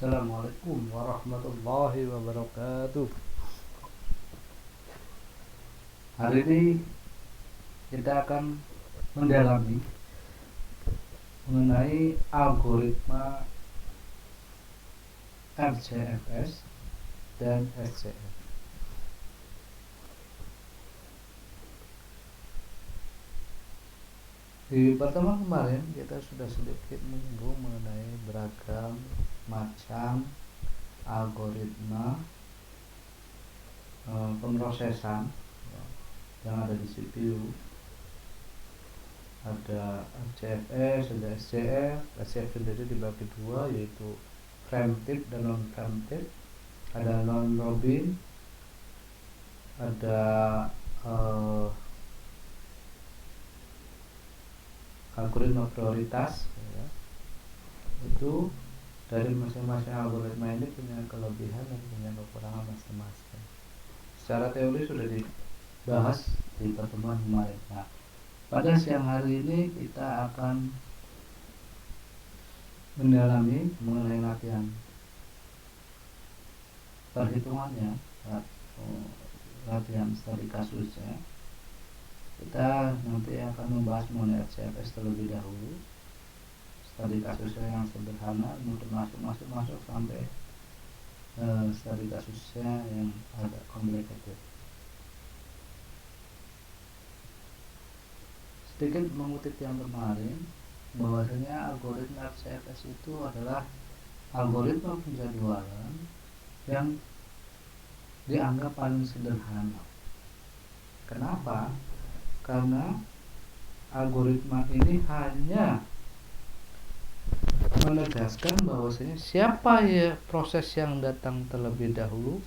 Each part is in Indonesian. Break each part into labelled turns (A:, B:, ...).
A: Assalamualaikum warahmatullahi wabarakatuh. Hari ini kita akan mendalami mengenai algoritma RCFS dan SCF. Di pertemuan kemarin kita sudah sedikit menyinggung mengenai beragam macam algoritma pemrosesan yang ada di CPU. Ada RCFS, ada SCF. SCF sendiri dibagi dua, yaitu preemptive dan non preemptive. Ada non Robin, ada algoritma prioritas ya. Itu dari masing-masing algoritma ini punya kelebihan dan punya kekurangan masing-masing. Secara teori sudah dibahas di pertemuan kemarin. Nah, pada siang hari ini kita akan mendalami mengenai latihan perhitungannya, latihan studi kasusnya. Kita nanti akan membahas mengenai RCFS terlebih dahulu, studi kasusnya yang sederhana, untuk masuk sampai studi kasusnya yang agak complicated. Sedikit mengutip yang kemarin, bahwasanya algoritma RCFS itu adalah algoritma penjadwalan yang dianggap paling sederhana. Kenapa? Karena algoritma ini hanya menegaskan bahwasanya siapa ya proses yang datang terlebih dahulu,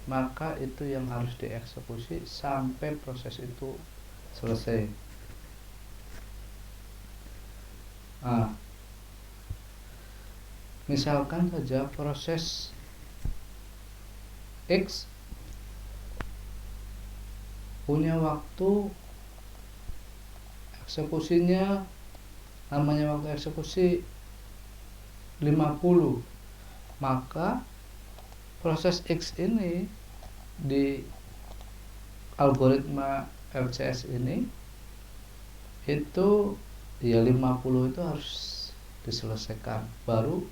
A: maka itu yang harus dieksekusi sampai proses itu selesai. Misalkan saja proses X punya waktu eksekusinya, namanya waktu eksekusi 50, maka proses X ini di algoritma RCS ini itu ya 50 itu harus diselesaikan baru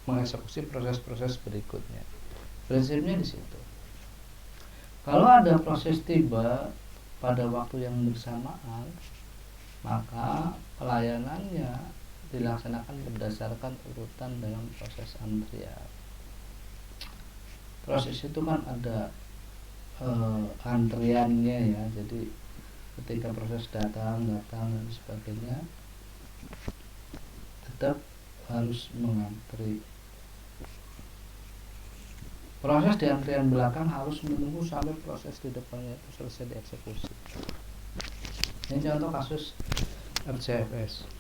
A: mengeksekusi proses-proses berikutnya. Prinsipnya di situ. Kalau ada proses tiba pada waktu yang bersamaan, maka pelayanannya dilaksanakan berdasarkan urutan dalam proses antrian. Proses itu kan ada antriannya ya, jadi ketika proses datang dan sebagainya tetap harus mengantri. Proses di antrian belakang harus menunggu sampai proses di depannya itu selesai dieksekusi. Ini contoh kasus RCFS.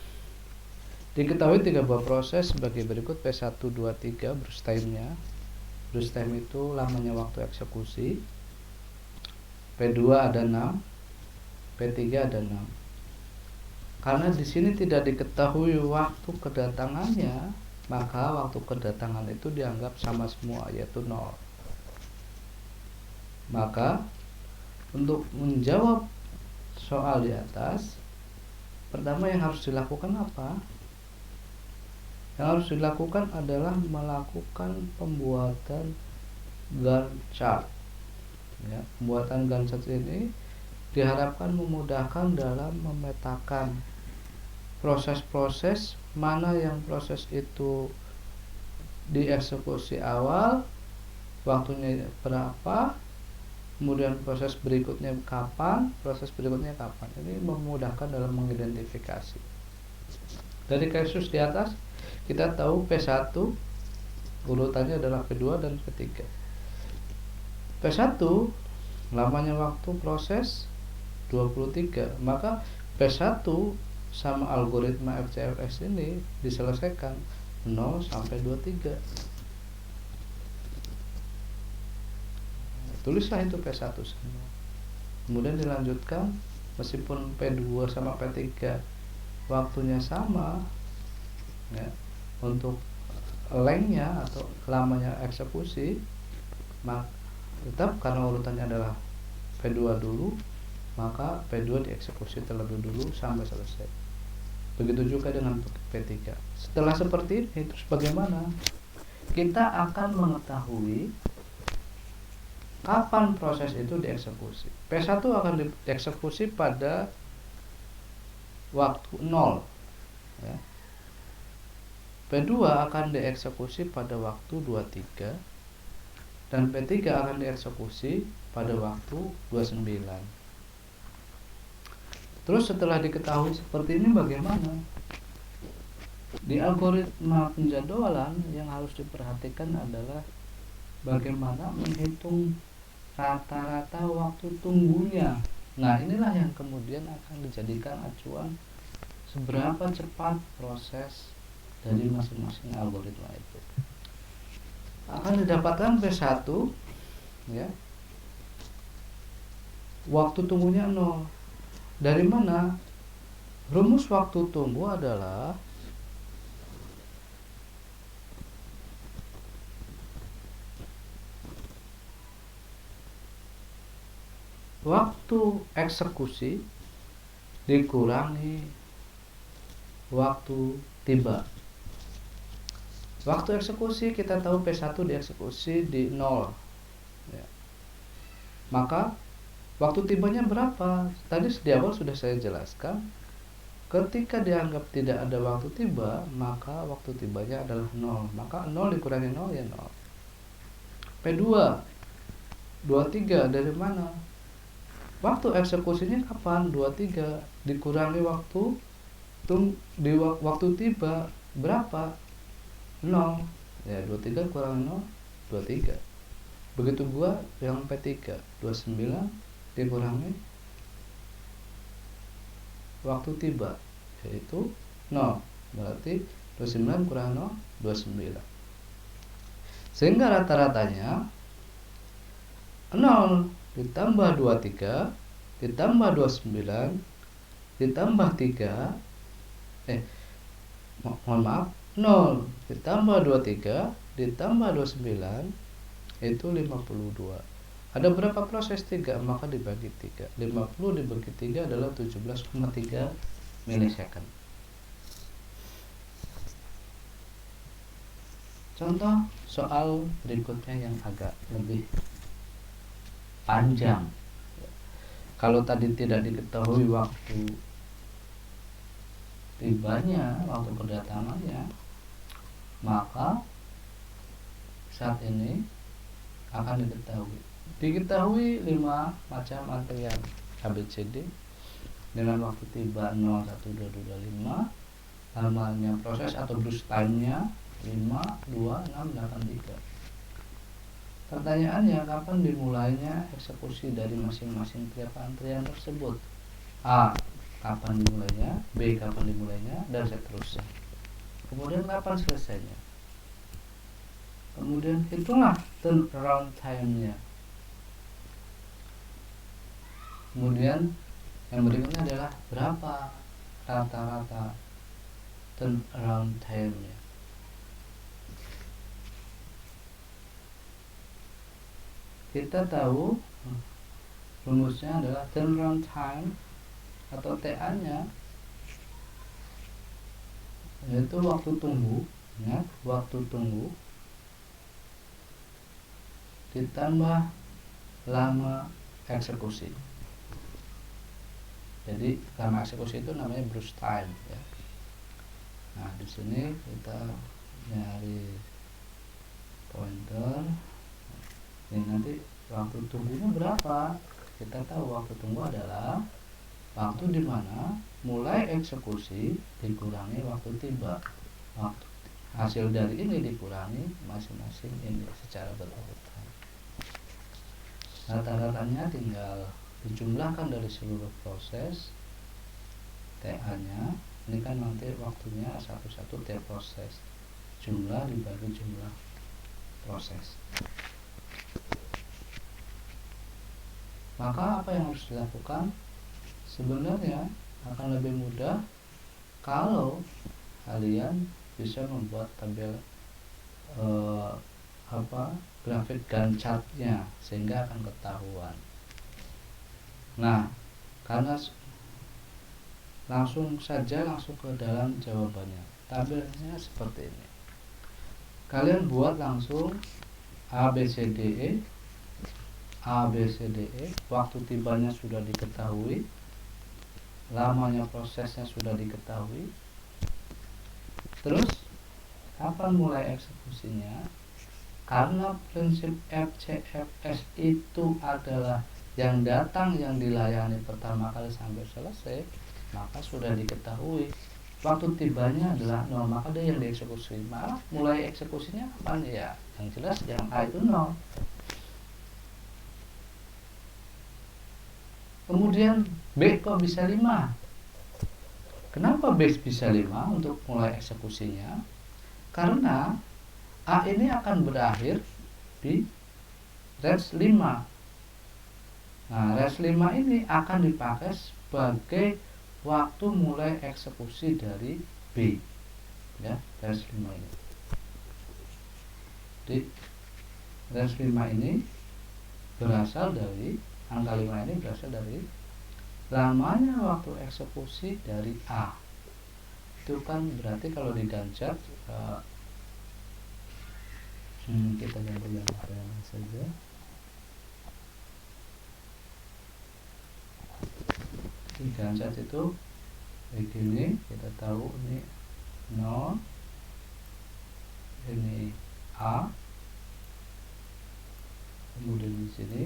A: Diketahui 3 buah proses sebagai berikut: P1, 2, 3 burst time-nya. Burst time itu lamanya waktu eksekusi. P2 ada 6, P3 ada 6. Karena di sini tidak diketahui waktu kedatangannya, maka waktu kedatangan itu dianggap sama semua, yaitu 0. Maka untuk menjawab soal di atas, pertama yang harus dilakukan apa? Yang harus dilakukan adalah melakukan pembuatan Gantt chart. Ya, pembuatan Gantt chart ini diharapkan memudahkan dalam memetakan proses-proses mana yang proses itu dieksekusi awal, waktunya berapa, kemudian proses berikutnya kapan, proses berikutnya kapan. Ini memudahkan dalam mengidentifikasi. Dari kasus di atas kita tahu P1 urutannya adalah P2 dan P3. P1 lamanya waktu proses 23, maka P1 sama algoritma RCFS ini diselesaikan 0 sampai 23. Tulislah itu P1 semua. Kemudian dilanjutkan, meskipun P2 sama P3 waktunya sama ya, untuk lengthnya atau lamanya eksekusi, tetap karena urutannya adalah P2 dulu, maka P2 dieksekusi terlebih dulu sampai selesai. Begitu juga dengan P3. Setelah seperti ini, terus bagaimana? Kita akan mengetahui kapan proses itu dieksekusi. P1 akan dieksekusi pada waktu 0, ya. P2 akan dieksekusi pada waktu 23, dan P3 akan dieksekusi pada waktu 29. Terus setelah diketahui seperti ini bagaimana? Di algoritma penjadwalan yang harus diperhatikan adalah bagaimana menghitung rata-rata waktu tunggunya. Nah, inilah yang kemudian akan dijadikan acuan seberapa cepat proses dari masing-masing algoritma itu. Akan didapatkan P1, ya, waktu tunggunya 0. Dari mana? Rumus waktu tunggu adalah waktu eksekusi dikurangi waktu tiba. Waktu eksekusi kita tahu P1 dieksekusi di 0, ya. Maka waktu tibanya berapa? Tadi di awal sudah saya jelaskan. Ketika dianggap tidak ada waktu tiba, maka waktu tibanya adalah 0. Maka 0 dikurangi 0 ya 0. P2 23 dari mana? Waktu eksekusinya kapan? 23 dikurangi waktu waktu tiba berapa? 0. Ya, 23 kurang 0, 23. Begitu gua yang P3, 29 dikurangi waktu tiba, yaitu 0. Berarti 29 kurang 0, 29. Sehingga rata-ratanya 0 ditambah 23 ditambah 29 ditambah 3, mohon maaf, 0 ditambah 23 ditambah 29 itu 52. Ada berapa proses? 3, maka dibagi 3. 50 dibagi 3 adalah 17,3 milisecond. Contoh soal berikutnya yang agak lebih panjang. Kalau tadi tidak diketahui waktu tibanya, waktu kedatangannya, maka saat ini akan diketahui 5 macam antrian ABCD dengan waktu tiba 0, 1, 2, 2, 5, lamanya proses atau burst time-nya 5, 2, 6, 8, 3. Pertanyaannya, kapan dimulainya eksekusi dari masing-masing tiap antrian tersebut? A, kapan dimulainya, B, kapan dimulainya, dan seterusnya. Kemudian kapan selesainya? Kemudian hitunglah turnaround time-nya. Kemudian yang berikutnya adalah berapa rata-rata turnaround time-nya. Kita tahu rumusnya adalah turnaround time atau TA-nya, yaitu waktu tunggu, ya, waktu tunggu ditambah lama eksekusi. Jadi lama eksekusi itu namanya burst time, ya. Nah, di sini kita nyari pointer. Ini nanti waktu tunggunya berapa? Kita tahu waktu tunggu adalah waktu di mana mulai eksekusi dikurangi waktu tiba. Waktu hasil dari ini dikurangi masing-masing ini secara berurutan. Rata-ratanya tinggal dijumlahkan dari seluruh proses TA-nya. Ini kan nanti waktunya satu-satu tiap proses. Jumlah dibagi jumlah proses. Maka apa yang harus dilakukan? Sebenarnya akan lebih mudah kalau kalian bisa membuat tabel eh, grafik Gantt chart-nya sehingga akan ketahuan. Nah, karena langsung ke dalam jawabannya. Tabelnya seperti ini. Kalian buat langsung A B C D E. Waktu tibanya sudah diketahui, lamanya prosesnya sudah diketahui. Terus kapan mulai eksekusinya? Karena prinsip FCFS itu adalah yang datang yang dilayani pertama kali sampai selesai, maka sudah diketahui waktu tibanya adalah 0, maka dia yang dieksekusi. Maaf, mulai eksekusinya kapan? Ya, yang jelas yang A itu 0. Kemudian B kok bisa 5? Kenapa B bisa 5 untuk mulai eksekusinya? Karena A ini akan berakhir di range 5. Nah, range 5 ini akan dipakai sebagai waktu mulai eksekusi dari B. Ya, range 5 ini. Di range 5 ini berasal dari angka 5 ini berasal dari lamanya waktu eksekusi dari A. Itu kan berarti kalau di Gantt chart kita ganti yang lain saja. Di Gantt chart itu begini, kita tahu ini 0, ini A, kemudian di sini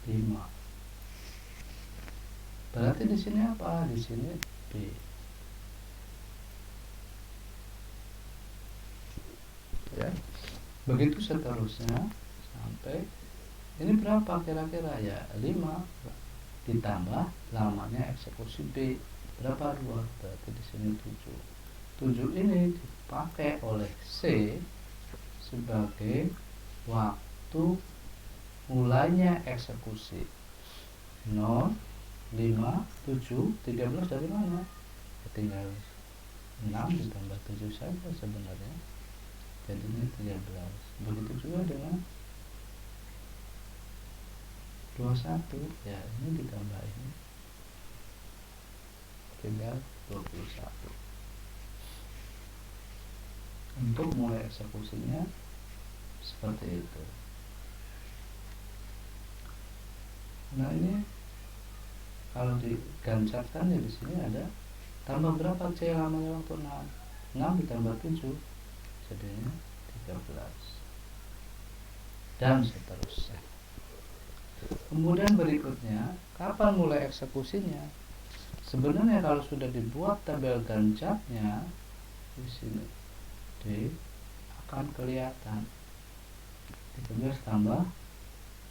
A: 5. Berarti di sini apa? Di sini B. Ya. Begitu seterusnya sampai ini berapa kira-kira? Ya 5 ditambah lamanya eksekusi B. Berapa? 2. Berarti di sini 7. 7 ini dipakai oleh C sebagai waktu mulainya eksekusi. 0, 5, 7, 13 dari mana? Tinggal 6 ditambah 7 saja sebenarnya. Jadinya 13. Begitu juga dengan 21. Ya, ini ditambah ini. Tinggal 21. Untuk mulai eksekusinya seperti itu. Nah, ini kalau di Gantt chart kan ya di sini ada tambah berapa C lamanya waktu 6. 6 ditambah 7 jadinya 13 dan seterusnya. Kemudian berikutnya, kapan mulai eksekusinya? Sebenarnya kalau sudah dibuat tabel Gantt chart-nya di sini D akan kelihatan 13 tambah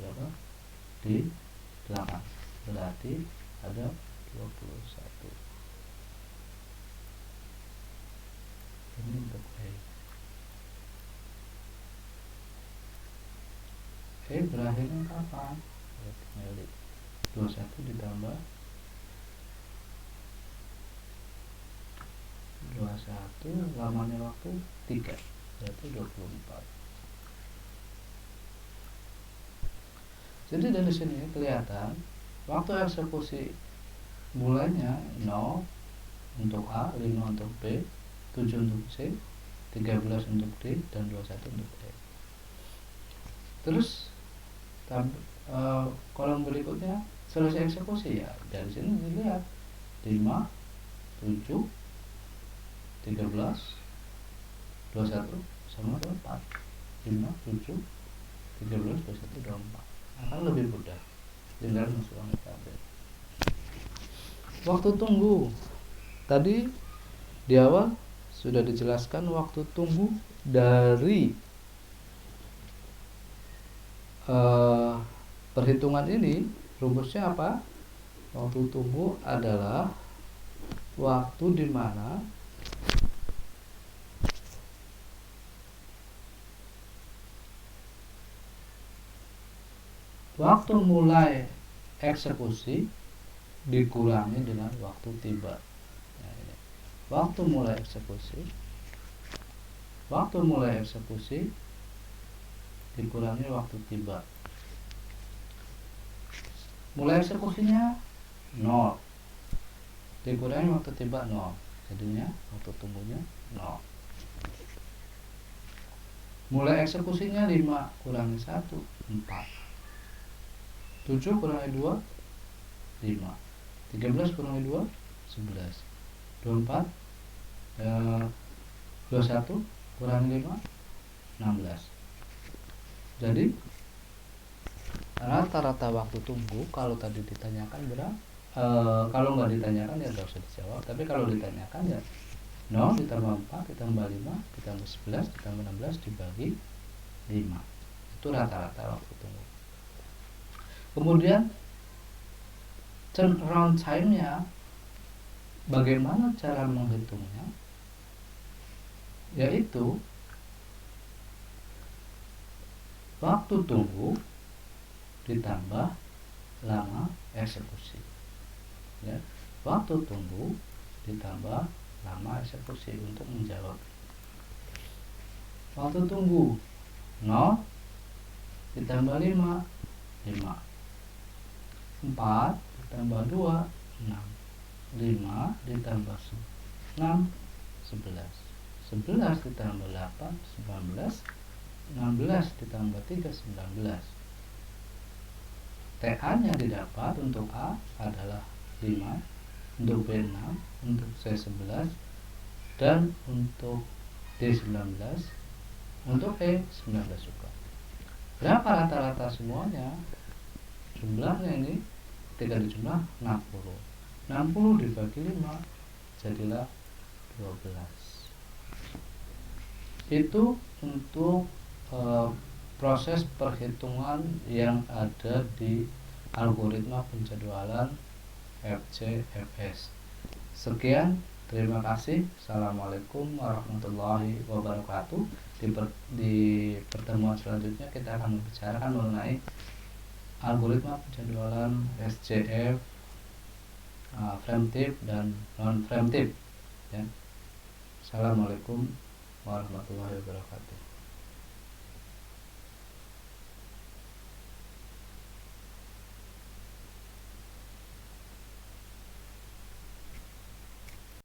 A: berapa? D 8. Berarti ada 21. Ini untuk berakhirnya kapan? Tinggal 21 ditambah 21, lamanya waktu 3, berarti 24. Jadi dari sini kelihatan waktu eksekusi mulainya 0 untuk A, 5 untuk B, 7 untuk C, 13 untuk D, dan 21 untuk E. Terus kolom berikutnya selesai eksekusi, ya dari sini dilihat 5, 7, 13, 21 sama 24. 5, 7, 13, 21, 24 akan lebih mudah tinggal masukkan tabel. Waktu tunggu tadi di awal sudah dijelaskan. Waktu tunggu dari perhitungan ini rumusnya apa? Waktu tunggu adalah waktu di mana waktu mulai eksekusi dikurangi dengan waktu tiba. Nah, ini. Waktu mulai eksekusi waktu mulai eksekusi dikurangi waktu tiba. Mulai eksekusinya 0 dikurangi waktu tiba 0, jadinya waktu tunggunya 0. Mulai eksekusinya 5 kurangi 1 4, 7 kurangi 2 5, 13 kurangi 2 11, 24 21 kurangi 5 16. Jadi rata-rata waktu tunggu kalau tadi ditanyakan berapa, kalau nggak ditanyakan ya nggak usah dijawab, tapi kalau ditanyakan ya 0 ditambah 4 ditambah 5 ditambah 11 ditambah 16 dibagi 5, itu rata-rata waktu tunggu. Kemudian turnaround time-nya, bagaimana cara menghitungnya? Yaitu waktu tunggu ditambah lama eksekusi. Ya, waktu tunggu ditambah lama eksekusi untuk menjawab. Waktu tunggu 0 ditambah 5 5, 4 ditambah 2 6, 5 ditambah 6 11, 11 ditambah 8 19, 16 ditambah 3 19. TA nya didapat untuk A adalah 5, untuk B 6, untuk C 11, dan untuk D 19, untuk E 19 juga. Berapa rata-rata semuanya? Jumlahnya ini ketika dijumlah 60. 60 dibagi 5 jadilah 12. Itu untuk proses perhitungan yang ada di algoritma penjadwalan FCFS. Sekian, terima kasih. Assalamualaikum warahmatullahi wabarakatuh. Di pertemuan selanjutnya kita akan membicarakan mengenai algoritma penjadwalan SCF, preemptive dan non preemptive. Ya. Assalamualaikum warahmatullahi wabarakatuh.